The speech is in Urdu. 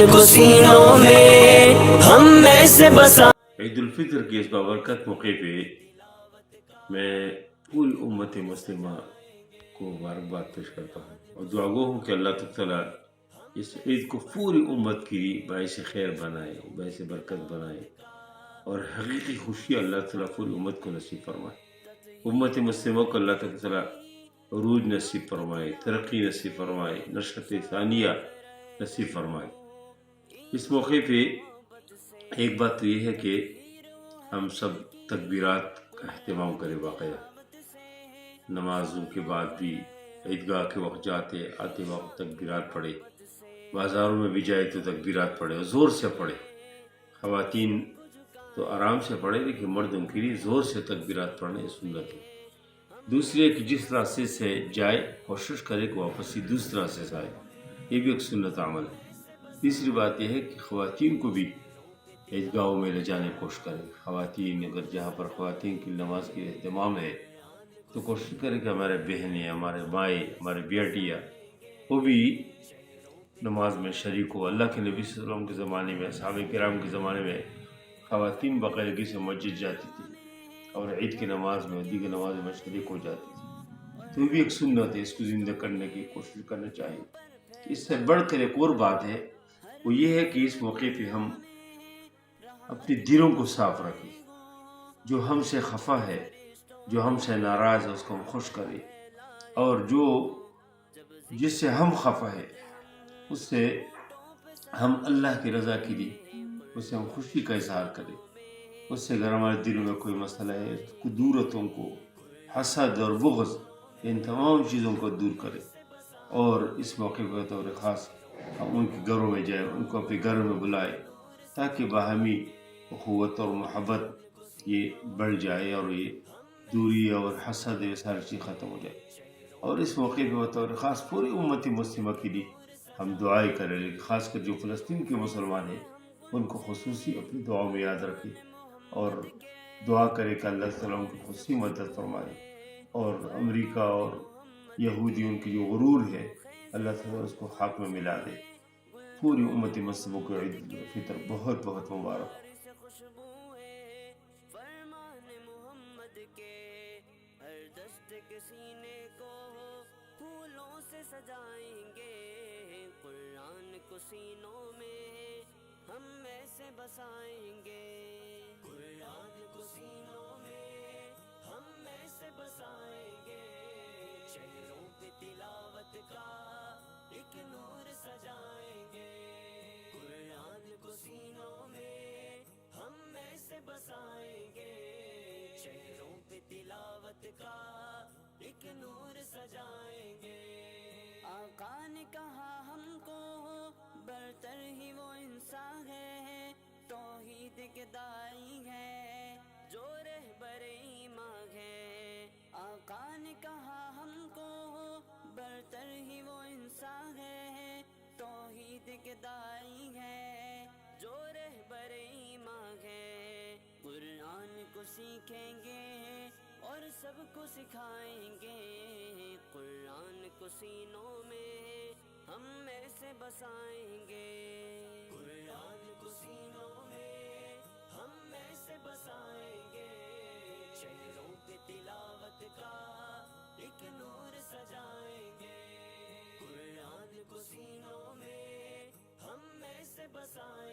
کو سینوں میں ہم میں سے بسا۔ عید الفطر کے اس بابرکت موقع پہ میں پوری امت مسلمہ کو مبارکباد پیش کرتا ہوں اور دعا گو ہوں کہ اللہ تعالیٰ اس عید کو پوری امت کی باعث خیر بنائے، باعث برکت بنائے اور حقیقی خوشی اللہ تعالیٰ پوری امت کو نصیب فرمائے۔ امت مسلمہ کو اللہ تعالیٰ عروج نصیب فرمائے، ترقی نصیب فرمائے، نشرت ثانیہ نصیب فرمائے۔ اس موقع پہ ایک بات تو یہ ہے کہ ہم سب تکبیرات کا اہتمام کریں، باقاعدہ نمازوں کے بعد بھی عیدگاہ کے وقت جاتے آتے وقت تکبیرات پڑھے، بازاروں میں بھی جائے تو تکبیرات پڑھے اور زور سے پڑھے۔ خواتین تو آرام سے پڑھے لیکن مردوں کے لیے زور سے تکبیرات پڑھنے سنت ہے۔ دوسری ہے کہ جس راستے سے جائے کوشش کرے کہ واپس ہی دوسرے راستے سے آئے، یہ بھی ایک سنت عمل ہے۔ تیسری بات یہ ہے کہ خواتین کو بھی عیدگاہوں میں لے جانے کی کوشش کریں۔ خواتین اگر جہاں پر خواتین کی نماز کے اہتمام ہے تو کوشش کریں کہ ہمارے بہنیں، ہمارے مائیں، ہمارے بیٹیاں وہ بھی نماز میں شریک ہو۔ اللہ کے نبی صلی اللہ علیہ وسلم کے زمانے میں، صحابہ کرام کے زمانے میں خواتین باقاعدگی سے مسجد جاتی تھی اور عید کی نماز میں، دیگر نماز میں شریک ہو جاتی تھی، تو یہ بھی ایک سنت ہے، اس کو زندہ کرنے کی کوشش کرنا چاہیے۔ اس سے بڑھ کر ایک اور بات ہے، وہ یہ ہے کہ اس موقع پہ ہم اپنے دلوں کو صاف رکھیں۔ جو ہم سے خفا ہے، جو ہم سے ناراض ہے، اس کو ہم خوش کریں، اور جو جس سے ہم خفا ہے اس سے ہم اللہ کی رضا کے لیے اس سے ہم خوشی کا اظہار کریں۔ اس سے اگر ہمارے دلوں میں کوئی مسئلہ ہے، کدورتوں کو، حسد اور بغض، ان تمام چیزوں کو دور کریں، اور اس موقع پر طور خاص ہم ان کے گھروں میں جائیں، ان کو اپنے گھر میں بلائیں تاکہ باہمی اخوت اور محبت یہ بڑھ جائے اور یہ دوری اور حسد یہ ساری چیز ختم ہو جائے۔ اور اس موقع پہ بطور خاص پوری امت مسلمہ کے لیے ہم دعائیں کریں، لیکن خاص کر جو فلسطین کے مسلمان ہیں ان کو خصوصی اپنی دعاؤں میں یاد رکھیں اور دعا کریں کہ اللہ تعالیٰ ان کی خصوصی مدد فرمائے، اور امریکہ اور یہودی ان کی جو غرور ہے اللہ تعالیٰ اس کو خاک میں ملا دے۔ پوری امت مسلموں کو عید الفطر بہت بہت مبارک ہو۔ ہر دست کے سینے کو پھولوں سے سجائیں گے، قرآن کو سینوں میں ہم میں سے بسائیں گے، قرآن کو سینوں میں ہم میں سے بسائیں گے، چہروں پہ تلاوت کا ایک نور سجائیں گے، قرآن کو سینوں میں ہم میں سے بسائیں گے، چہروں پہ تلاوت کا ایک نور سجائیں گے۔ آقا نے کہا ہم کو برتر ہی وہ انسان ہے، توحید کے داعی ہے، جو رہبر ایمان ہے۔ آقا نے کہا ہم کو برتر ہی وہ انسان ہے، توحید کے داعی ہے، جو رہبر ایمان ہے۔ قرآن کو سیکھیں گے اور سب کو سکھائیں گے، قرآن کو سینوں میں ہم میں سے بسائیں گے، قرآن کو سینوں میں ہم میں سے بسائیں گے، چہروں پہ تلاوت کا ایک نور سجائیں گے، قرآن کو سینوں میں ہم میں سے بسائیں